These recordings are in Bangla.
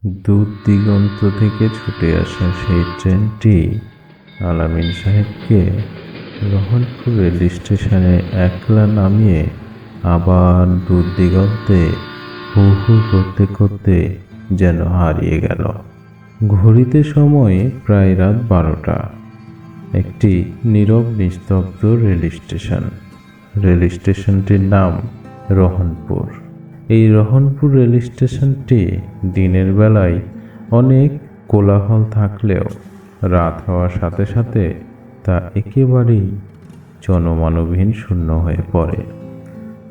দূর দিগন্ত থেকে ছুটে আসা সেই ট্রেনটি আলামিন সাহেবকে রহনপুর রেল স্টেশনে একলা নামিয়ে আবার দূর দিগন্তে হু হু করতে করতে যেন হারিয়ে গেল। ঘড়িতে সময় প্রায় রাত 12টা। একটি নীরব নিস্তব্ধ রেল স্টেশন। রেল স্টেশনটির নাম রহনপুর। এই রহনপুর রেল স্টেশনটি দিনের বেলায় অনেক কোলাহল থাকলেও রাত হওয়ার সাথে সাথে তা একেবারেই জনমানবহীন শূন্য হয়ে পড়ে।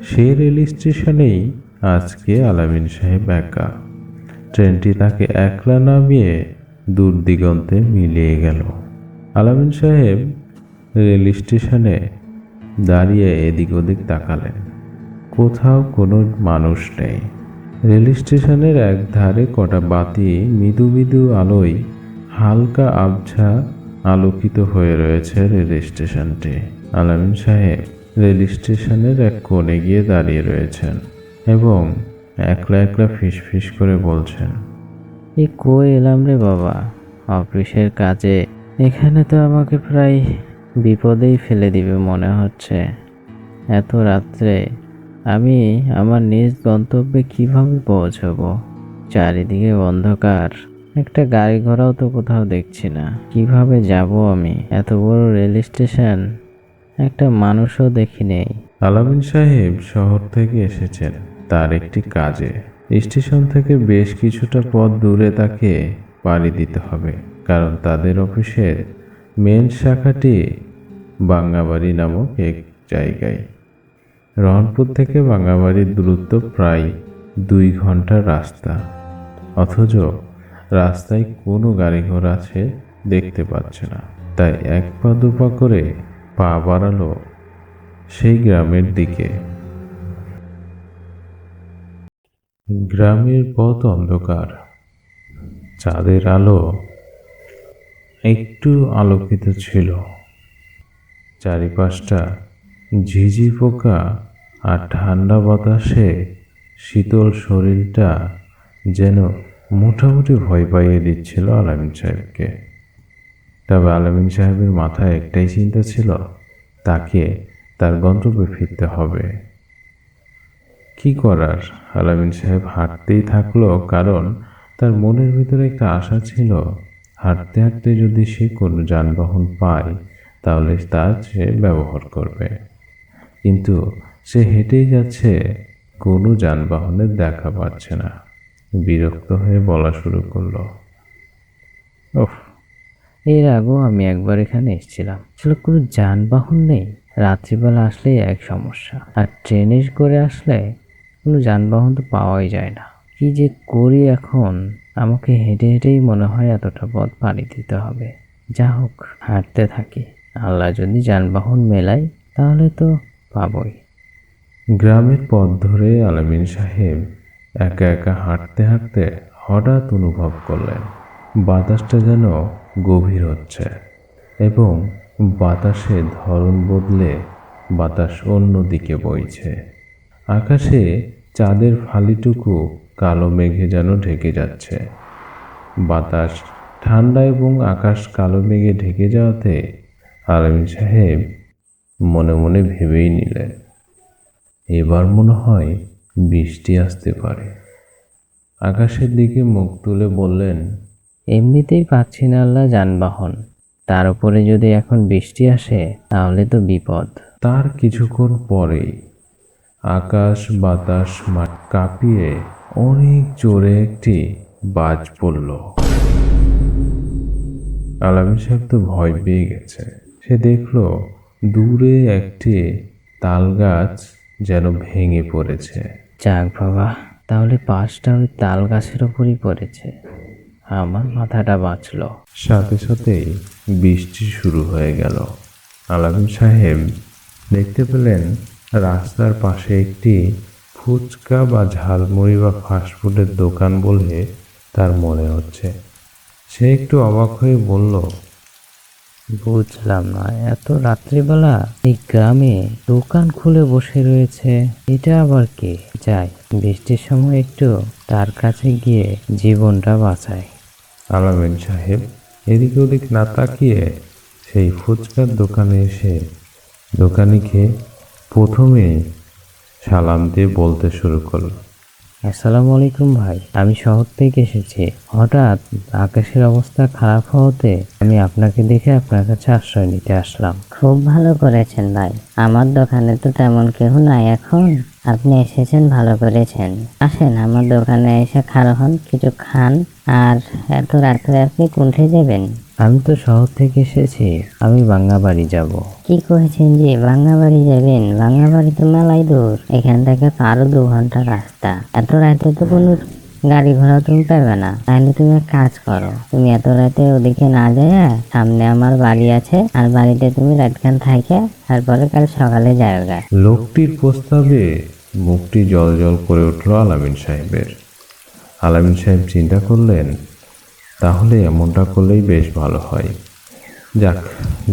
সেই রেল স্টেশনেই আজকে আলামিন সাহেব একা। ট্রেনটি তাকে একলা নামিয়ে দূর দিগন্তে মিলিয়ে গেল। আলামিন সাহেব রেল স্টেশনে দাঁড়িয়ে এদিক ওদিক তাকালেন। কোথাও কোনো মানুষ নেই। রেল স্টেশনের এক ধারে কটা বাতি মৃদু মৃদু আলোয় হালকা আবছা আলোকিত হয়ে রয়েছে রেল স্টেশনটি। আলামিন সাহেব রেল স্টেশনের এক কোণে গিয়ে দাঁড়িয়ে রয়েছেন এবং একলা একলা ফিসফিস করে বলছেন, কই এলাম রে বাবা, অফিসের কাজে। এখানে তো আমাকে প্রায় বিপদেই ফেলে দিবে মনে হচ্ছে। এত রাত্রে আমি আমার নিজ গন্তব্যে কিভাবে পৌঁছবো? চারিদিকে অন্ধকার, একটা গাড়ি ঘোড়াও তো কোথাও দেখছি না। কিভাবে যাব আমি? এত বড় রেল স্টেশন, একটা মানুষও দেখি নেই। আলামিন সাহেব শহর থেকে এসেছেন তার একটি কাজে। স্টেশন থেকে বেশ কিছুটা পথ দূরে তাকে পাড়ি দিতে হবে, কারণ তাদের অফিসের মেন শাখাটি বাঙ্গাবাড়ি নামক এক জায়গায়। রহনপুর থেকে বাঙ্গাবাড়ির দূরত্ব প্রায় 2 ঘন্টার রাস্তা, অথচ রাস্তায় কোনো গাড়ি ঘোড়া আছে দেখতে পাচ্ছে না। তাই এক পা দুপা করে পা বাড়ালো সেই গ্রামের দিকে। গ্রামের পথ অন্ধকার। চাঁদের আলো একটু আলোকিত ছিল। চারিপাশটা ঝিঝি পোকা আর ঠান্ডা বাতাসে শীতল শরীরটা যেন মোটামুটি ভয় পাইয়ে দিচ্ছিল আলামিন সাহেবকে। তবে আলামিন সাহেবের মাথায় একটাই চিন্তা ছিল, তাকে তার গন্তব্যে ফিরতে হবে। কি করার, আলামিন সাহেব হাঁটতেই থাকলো, কারণ তার মনের ভিতরে একটা আশা ছিল, হাঁটতে হাঁটতে যদি সে কোনো যানবাহন পায় তাহলে তার সে ব্যবহার করবে। কিন্তু সে হেঁটেই যাচ্ছে, কোনো যানবাহনের দেখা পাচ্ছে না। বিরক্ত হয়ে বলা শুরু করলো, ওহ, এর আগেও আমি একবার এখানে এসেছিলাম, আসলে কোনো যানবাহন নেই। রাত্রিবেলা আসলেই এক সমস্যা, আর ট্রেনে করে আসলে কোনো যানবাহন তো পাওয়াই যায় না। কি যে করি এখন? আমাকে হেঁটে হেঁটেই মনে হয় এতটা পথ পাড়ি দিতে হবে। যা হোক, হাঁটতে থাকি। আল্লাহ যদি যানবাহন মেলায় তাহলে তো পাবই। গ্রামের পথ ধরে আলামিন সাহেব একা একা হাঁটতে হাঁটতে হঠাৎ অনুভব করলেন বাতাসটা যেন গভীর হচ্ছে এবং বাতাসের ধরন বদলে বাতাস অন্য দিকে বইছে। আকাশে চাঁদের ফালিটুকু কালো মেঘে যেন ঢেকে যাচ্ছে। বাতাস ঠান্ডা এবং আকাশ কালো মেঘে ঢেকে যাওয়াতে আলামিন সাহেব মনে মনে ভেবেই নিলেন, এবার মনে হয় বৃষ্টি আসতে পারে। আকাশের দিকে মুখ তুলে বললেন, এমনিতেই পাচ্ছি না আল্লাহ যানবাহন, তার উপরে যদি এখন বৃষ্টি আসে তাহলে তো বিপদ। তার কিছুক্ষণ পরেই আকাশ বাতাস মাঠ কাঁপিয়ে অনেক জোরে একটি বাজ পড়ল। আলামিন সাহেব তো ভয় পেয়ে গেছে। সে দেখলো দূরে একটি তাল গাছ যেন ভেঙে পড়েছে। যাক বাবা, তাহলে পাশটা ওই তাল গাছের ওপরই পড়েছে, আমার মাথাটা বাঁচলো। সাথে সাথেই বৃষ্টি শুরু হয়ে গেল। আলামিন সাহেব দেখতে পেলেন রাস্তার পাশে একটি ফুচকা বা ঝালমুড়ি বা ফাস্টফুডের দোকান বলে তার মনে হচ্ছে। সে একটু অবাক হয়ে বলল, বুঝলাম না, এত রাত্রিবেলা এই গ্রামে দোকান খুলে বসে রয়েছে, এটা আবার কে? যাই, বৃষ্টির সময় একটু তার কাছে গিয়ে জীবনটা বাঁচাই। আলামিন সাহেব এদিক ওদিক না তাকিয়ে সেই ফুচকার দোকানে এসে দোকানিকে প্রথমে সালাম দিয়ে বলতে শুরু করল, আসসালামু আলাইকুম ভাই, আমি শহর থেকে এসেছি। হঠাৎ আকাশের অবস্থা খারাপ হওয়াতে আমি আপনাকে দেখে আপনার কাছে আশ্রয় নিতে আসলাম। খুব ভালো করেছেন ভাই, আমার দোকানে তো তেমন কেউ নাই এখন। আপনি এসেছেন, ভালো করেছেন। আসেন আমার দোকানে এসে খাড়া হন, কিছু খান। আর এত রাত্রে আপনি কোনঠে যাবেন? আমি তো শহর থেকে এসেছি, আমি বাঙ্গাবাড়ি যাব। কি করেছেন যে বাঙ্গাবাড়ি যাবেন? বাঙ্গাবাড়ি তো মেলাই দূর, এখান থেকে তো আরো 2 ঘন্টা রাস্তা। এত রাতে তো কোনো গাড়ি ঘোড়া তুমি পাবে না। তাহলে তুমি এক কাজ করো, তুমি এত রাতে ওদিকে না যায়, সামনে আমার বাড়ি আছে, আর বাড়িতে তুমি রাতখান থাকে, তারপরে কাল সকালে যাওগা। লোকটির প্রস্তাবে মুখটি জল জল করে উঠল আলামিন সাহেবের। আলামিন সাহেব চিন্তা করলেন, তাহলে এমনটা করলেই বেশ ভালো হয়। যাক,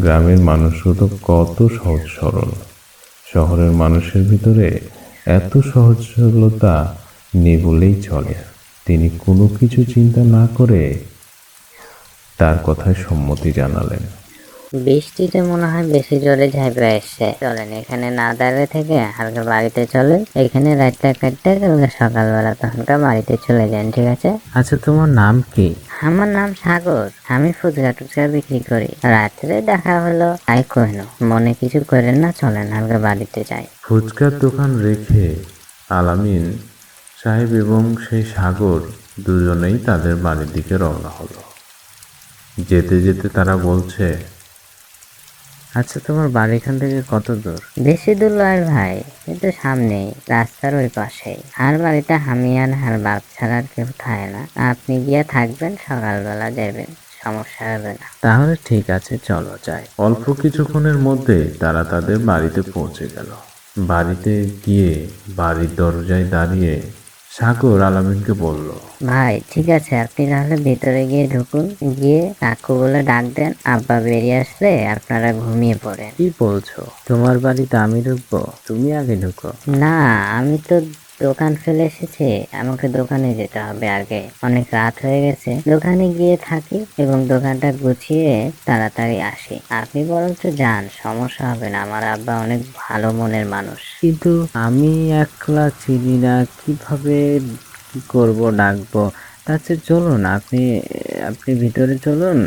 গ্রামের মানুষও তো কত সহজ সরল, শহরের মানুষের ভিতরে এত সহজ সরলতা নেই বলেই চলে। তিনি কোনো কিছু চিন্তা না করে তার কথায় সম্মতি জানালেন। বৃষ্টিতে মনে হয় বেশি জোরে ঝাঁপিয়ে এসছে, চলেন এখানে না দাঁড়িয়ে থেকে হালকা বাড়িতে চলেন। এখানে রাতটা কাটতে কালকে সকালবেলা তখনকার বাড়িতে চলে যান, ঠিক আছে? আচ্ছা, তোমার নাম কি? আমার নাম সাগর, আমি ফুচকা টুচকা বিক্রি করি। রাত্রে দেখা হলো, তাই কইল। মনে কিছু করেন না, চলেন হালকা বাড়িতে যাই। ফুচকার দোকান রেখে আলামিন সাহেব এবং সেই সাগর দুজনেই তাদের বাড়ির দিকে রওনা হলো। যেতে যেতে তারা বলছে, আচ্ছা, তোমার বাড়ি এখান থেকে কত দূর? বেশি দূর লয় ভাই, কিন্তু সামনেই, রাস্তার ওই পাশেই। আর বাড়িতে আমি আর হার বাপ ছাড়া আর কেউ থাকে না। আপনি গিয়ে থাকবেন, সকালবেলা যাবেন, সমস্যা হবে না। তাহলে ঠিক আছে, চলো যাই। অল্প কিছুক্ষণের মধ্যে তারা তাদের বাড়িতে পৌঁছে গেল। বাড়িতে গিয়ে বাড়ির দরজায় দাঁড়িয়ে সাগর আলামিনকে বলল, ভাই ঠিক আছে, আপনি তাহলে ভিতরে গিয়ে ঢুকুন, গিয়ে কাকু বলে ডাক দেন। আব্বা বেরিয়ে আসলে আপনারা ঘুমিয়ে পড়েন। কি বলছো? তোমার বাড়িতে আমি ঢুকবো? তুমি আগে ঢুকো। না, আমি তো দোকান ফেলে এসেছি, আমাকে দোকানে যেতে হবে আগে। অনেক রাত হয়ে গেছে, দোকানে গিয়ে থাকি এবং দোকানটা গুছিয়ে তাড়াতাড়ি আসি। আপনি বরঞ্চ যান, সমস্যা হবে না। আমার আব্বা অনেক ভালো মনের মানুষ। কিন্তু আমি একলা চিনি না, কিভাবে কি করব, ডাকবো? তার চেয়ে চলুন, আপনি আপনি ভিতরে চলুন,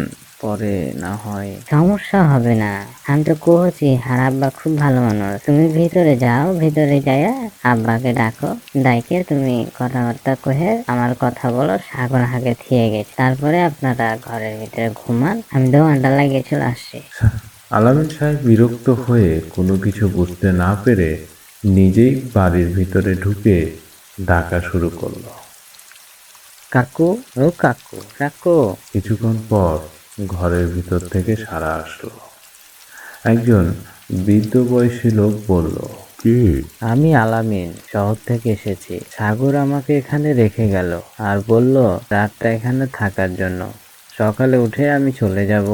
পরে না হয়। সমস্যা হবে না, আমি তো কহছি আর আব্বা খুব ভালো মানুষ। তুমি ভিতরে যাও, ভিতরে যাইয়া আব্বাকে ডাকো, ডাইকে তুমি কথাবার্তা কহে আমার কথা বলো। সাগর আগে থিয়ে গেছে, তারপরে আপনারা ঘরের ভিতরে ঘুমান, আমি দোকানটা লাগিয়ে চলে আসছি। আলামিন সাহেব বিরক্ত হয়ে কোনো কিছু বুঝতে না পেরে নিজেই বাড়ির ভিতরে ঢুকে ডাকা শুরু করলো। কাকু, ও কাকু, কাকু। কিছুক্ষণ পর ঘরের ভিতর থেকে সাড়া আসলো। একজন বৃদ্ধ বয়সী লোক বলল, কে? আমি আলামিন, শহর থেকে এসেছি। সাগর আমাকে এখানে রেখে গেল আর বলল রাতটা এখানে থাকার জন্য। সকালে উঠে আমি চলে যাব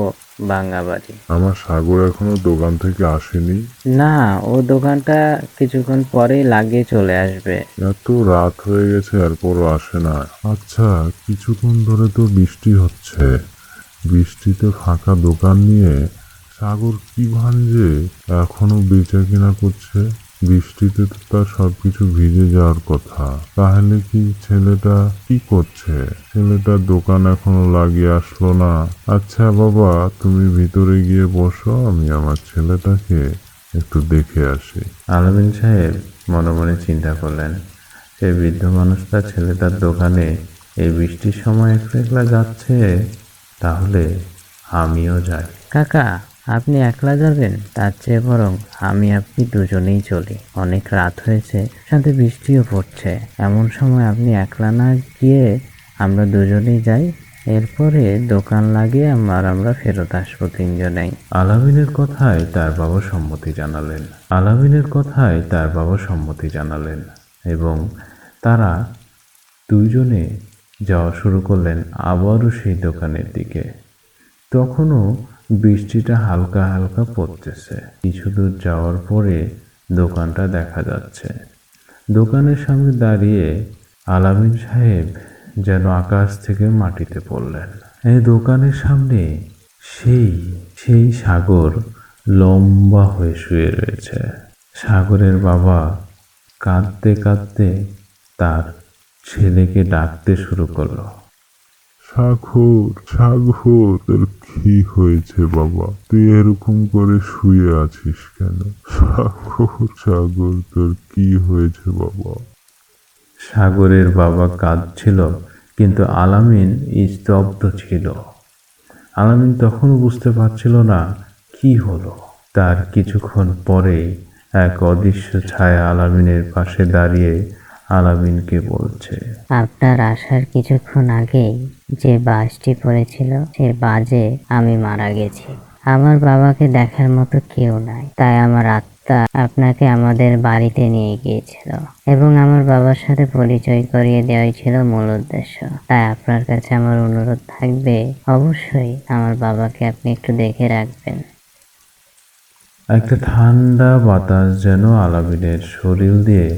বাঙ্গাবাড়ি। আমার সাগর এখনো দোকান থেকে আসেনি? না, ও দোকানটা কিছুক্ষণ পরেই লাগিয়ে চলে আসবে। এত রাত হয়ে গেছে এরপরও আসে না। আচ্ছা, কিছুক্ষণ ধরে তো বৃষ্টি হচ্ছে, বৃষ্টিতে ফাঁকা দোকান নিয়ে সাগর কি ভাঞ্জে এখনো বেচা কিনা করছে? বৃষ্টিতে তো তার সবকিছু ভিজে যাওয়ার কথা। তাহলে কি ছেলেটা কি করছে? ছেলেটার দোকান এখনো লাগিয়ে আসলো না। আচ্ছা বাবা, তুমি ভিতরে গিয়ে বসো, আমি আমার ছেলেটাকে একটু দেখে আসি। আলামিন সাহেব মনে মনে চিন্তা করলেন, সেই বৃদ্ধ মানুষটা ছেলেটার দোকানে এই বৃষ্টির সময় একলা একলা যাচ্ছে, তাহলে আমিও যাই। কাকা, আপনি একলা যাবেন? তার চেয়ে বরং আমি আপনি দুজনেই চলি। অনেক রাত হয়েছে, সাথে বৃষ্টিও পড়ছে। এমন সময় আপনি একলা না গিয়ে আমরা দুজনেই যাই, এরপরে দোকান লাগিয়ে আমরা ফেরত আসবো তিনজনেই। আলামিনের কথায় তার বাবা সম্মতি জানালেন এবং তারা দুইজনে যাওয়া শুরু করলেন আবারও সেই দোকানের দিকে। তখনও বৃষ্টিটা হালকা হালকা পড়তেছে। কিছু দূর যাওয়ার পরে দোকানটা দেখা যাচ্ছে। দোকানের সামনে দাঁড়িয়ে আলামিন সাহেব যেন আকাশ থেকে মাটিতে পড়লেন। এই দোকানের সামনে সেই সেই সাগর লম্বা হয়ে শুয়ে রয়েছে। সাগরের বাবা কাঁদতে কাঁদতে তার ছেলেকে ডাকতে শুরু করলো। সাগর, সাগর, তোর কি হয়েছে বাবা? তুই এরকম করে শুয়ে আছিস কেন? সাগর, সাগর, তোর কি হয়েছে বাবা? সাগরের বাবা কাঁদছিল, কিন্তু আলামিন স্তব্ধ ছিল। আলামিন তখনও বুঝতে পারছিল না কি হলো। তার কিছুক্ষণ পরেই এক অদৃশ্য ছায়া আলামিনের পাশে দাঁড়িয়ে আলামিনকে বলছে, আপনার আসার কিছুক্ষণ আগেই যে বাসটি পড়েছিল সে বাজে আমি মারা গেছি। আমার বাবাকে দেখার মতো কেউ নাই, তাই আমার আত্মা আপনাকে আমাদের বাড়িতে নিয়ে গিয়েছিল এবং আমার বাবার সাথে পরিচয় করিয়ে দেওয়াই ছিল মূল উদ্দেশ্য। তাই আপনার কাছে আমার অনুরোধ থাকবে, অবশ্যই আমার বাবাকে আপনি একটু দেখে রাখবেন। একটা ঠান্ডা বাতাস যেন আলামিনের শরীর দিয়ে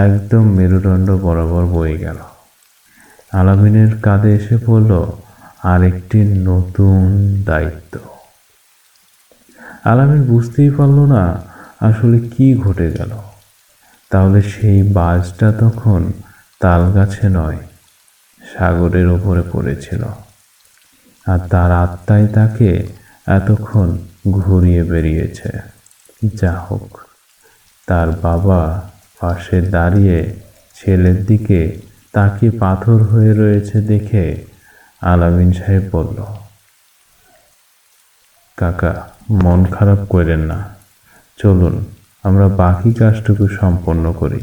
একদম মেরুদণ্ড বরাবর বয়ে গেল। আলামিনের কাঁধে এসে পড়ল আরেকটি নতুন দায়িত্ব। আলামিন বুঝতেই পারল না আসলে কি ঘটে গেল। তাহলে সেই বাজটা তখন তাল গাছে নয়, সাগরের ওপরে পড়েছিল, আর তার আত্মাই তাকে এতক্ষণ ঘুরিয়ে বেরিয়েছে। যা হোক, তার বাবা পাশে দাঁড়িয়ে ছেলের দিকে তাকিয়ে পাথর হয়ে রয়েছে দেখে আলামিন সাহেব বলল, কাকা, মন খারাপ করেন না, চলুন আমরা বাকি কাজটুকু সম্পন্ন করি।